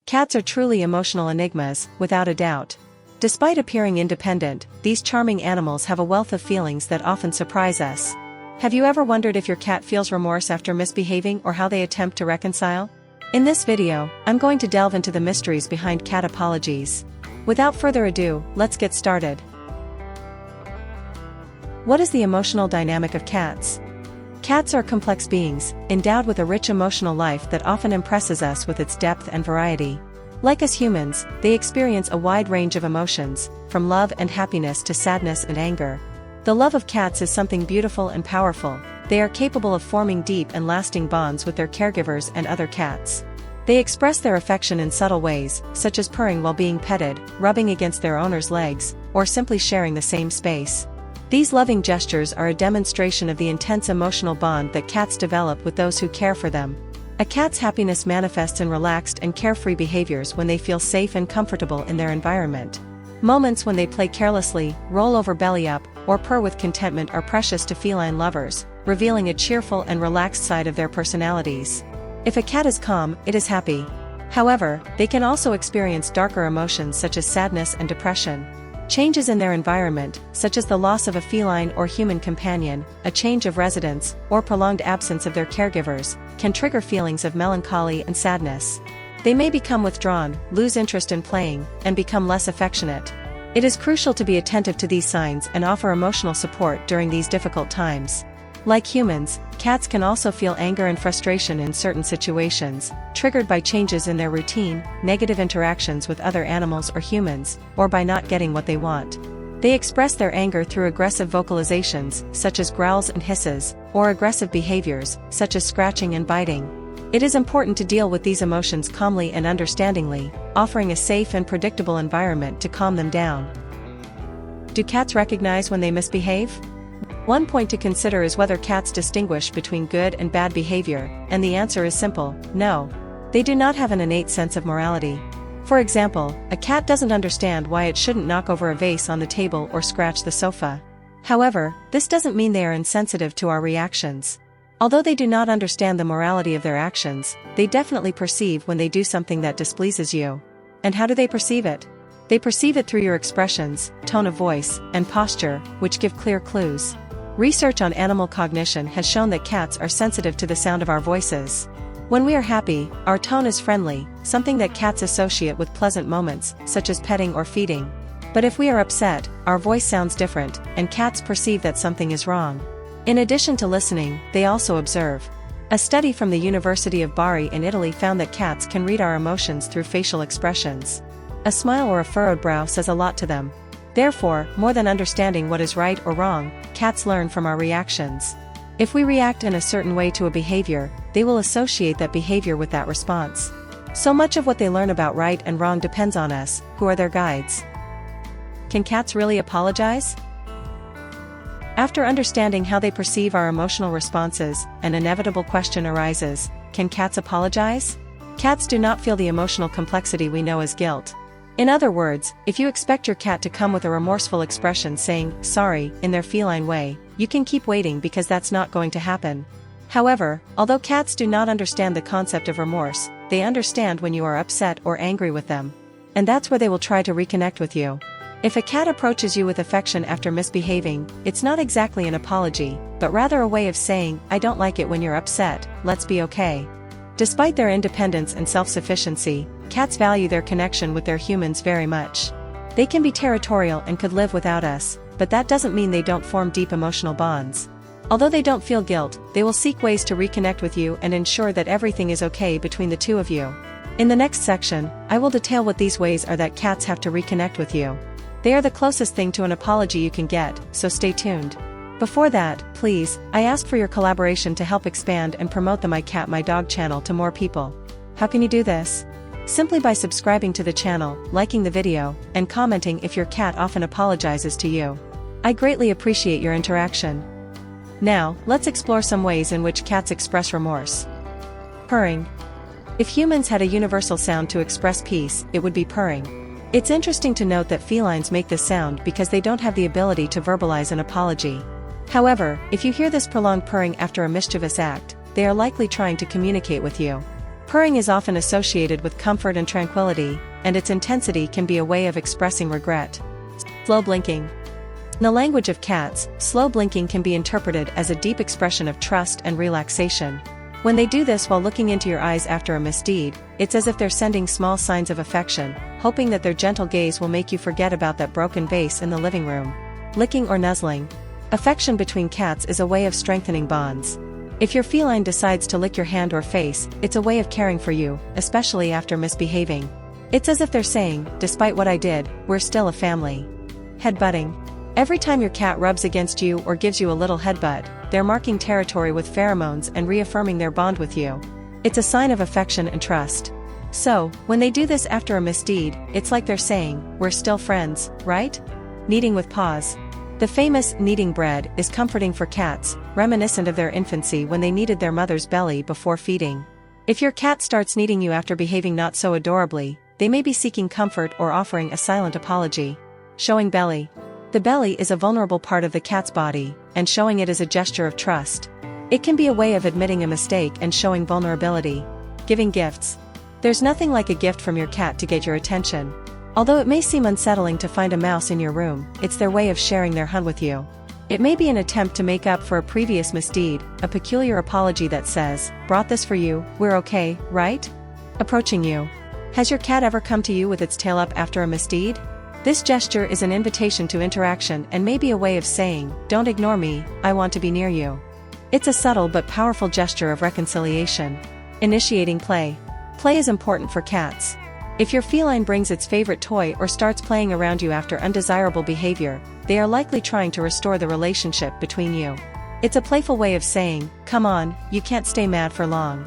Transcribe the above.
Cats are truly emotional enigmas, without a doubt. Despite appearing independent, these charming animals have a wealth of feelings that often surprise us. Have you ever wondered if your cat feels remorse after misbehaving or how they attempt to reconcile? In this video, I'm going to delve into the mysteries behind cat apologies. Without further ado, let's get started. What is the emotional dynamic of cats? Cats are complex beings, endowed with a rich emotional life that often impresses us with its depth and variety. Like us humans, they experience a wide range of emotions, from love and happiness to sadness and anger. The love of cats is something beautiful and powerful. They are capable of forming deep and lasting bonds with their caregivers and other cats. They express their affection in subtle ways, such as purring while being petted, rubbing against their owner's legs, or simply sharing the same space. These loving gestures are a demonstration of the intense emotional bond that cats develop with those who care for them. A cat's happiness manifests in relaxed and carefree behaviors when they feel safe and comfortable in their environment. Moments when they play carelessly, roll over belly up, or purr with contentment are precious to feline lovers, revealing a cheerful and relaxed side of their personalities. If a cat is calm, it is happy. However, they can also experience darker emotions such as sadness and depression. Changes in their environment, such as the loss of a feline or human companion, a change of residence, or prolonged absence of their caregivers, can trigger feelings of melancholy and sadness. They may become withdrawn, lose interest in playing, and become less affectionate. It is crucial to be attentive to these signs and offer emotional support during these difficult times. Like humans, cats can also feel anger and frustration in certain situations, triggered by changes in their routine, negative interactions with other animals or humans, or by not getting what they want. They express their anger through aggressive vocalizations, such as growls and hisses, or aggressive behaviors, such as scratching and biting. It is important to deal with these emotions calmly and understandingly, offering a safe and predictable environment to calm them down. Do cats recognize when they misbehave? One point to consider is whether cats distinguish between good and bad behavior, and the answer is simple: no. They do not have an innate sense of morality. For example, a cat doesn't understand why it shouldn't knock over a vase on the table or scratch the sofa. However, this doesn't mean they are insensitive to our reactions. Although they do not understand the morality of their actions, they definitely perceive when they do something that displeases you. And how do they perceive it? They perceive it through your expressions, tone of voice, and posture, which give clear clues. Research on animal cognition has shown that cats are sensitive to the sound of our voices. When we are happy, our tone is friendly, something that cats associate with pleasant moments, such as petting or feeding. But if we are upset, our voice sounds different, and cats perceive that something is wrong. In addition to listening, they also observe. A study from the University of Bari in Italy found that cats can read our emotions through facial expressions. A smile or a furrowed brow says a lot to them. Therefore, more than understanding what is right or wrong, cats learn from our reactions. If we react in a certain way to a behavior, they will associate that behavior with that response. So much of what they learn about right and wrong depends on us, who are their guides. Can cats really apologize? After understanding how they perceive our emotional responses, an inevitable question arises: can cats apologize? Cats do not feel the emotional complexity we know as guilt. In other words, if you expect your cat to come with a remorseful expression saying "sorry" in their feline way, you can keep waiting because that's not going to happen. However, although cats do not understand the concept of remorse, they understand when you are upset or angry with them. And that's where they will try to reconnect with you. If a cat approaches you with affection after misbehaving, it's not exactly an apology, but rather a way of saying, "I don't like it when you're upset, let's be okay." Despite their independence and self-sufficiency, cats value their connection with their humans very much. They can be territorial and could live without us, but that doesn't mean they don't form deep emotional bonds. Although they don't feel guilt, they will seek ways to reconnect with you and ensure that everything is okay between the two of you. In the next section, I will detail what these ways are that cats have to reconnect with you. They are the closest thing to an apology you can get, so stay tuned. Before that, please, I ask for your collaboration to help expand and promote the My Cat My Dog channel to more people. How can you do this? Simply by subscribing to the channel, liking the video, and commenting if your cat often apologizes to you. I greatly appreciate your interaction. Now, let's explore some ways in which cats express remorse. Purring. If humans had a universal sound to express peace, it would be purring. It's interesting to note that felines make this sound because they don't have the ability to verbalize an apology. However, if you hear this prolonged purring after a mischievous act, they are likely trying to communicate with you. Purring is often associated with comfort and tranquility, and its intensity can be a way of expressing regret. Slow blinking. In the language of cats, slow blinking can be interpreted as a deep expression of trust and relaxation. When they do this while looking into your eyes after a misdeed, it's as if they're sending small signs of affection, hoping that their gentle gaze will make you forget about that broken vase in the living room. Licking or nuzzling. Affection between cats is a way of strengthening bonds. If your feline decides to lick your hand or face, it's a way of caring for you, especially after misbehaving. It's as if they're saying, despite what I did, we're still a family. Headbutting. Every time your cat rubs against you or gives you a little headbutt, they're marking territory with pheromones and reaffirming their bond with you. It's a sign of affection and trust. So, when they do this after a misdeed, it's like they're saying, we're still friends, right? Kneading with paws. The famous kneading bread is comforting for cats, reminiscent of their infancy when they kneaded their mother's belly before feeding. If your cat starts kneading you after behaving not so adorably, they may be seeking comfort or offering a silent apology. Showing belly. The belly is a vulnerable part of the cat's body, and showing it is a gesture of trust. It can be a way of admitting a mistake and showing vulnerability. Giving gifts. There's nothing like a gift from your cat to get your attention. Although it may seem unsettling to find a mouse in your room, it's their way of sharing their hunt with you. It may be an attempt to make up for a previous misdeed, a peculiar apology that says, brought this for you, we're okay, right? Approaching you. Has your cat ever come to you with its tail up after a misdeed? This gesture is an invitation to interaction and may be a way of saying, don't ignore me, I want to be near you. It's a subtle but powerful gesture of reconciliation. Initiating play. Play is important for cats. If your feline brings its favorite toy or starts playing around you after undesirable behavior, they are likely trying to restore the relationship between you. It's a playful way of saying, come on, you can't stay mad for long.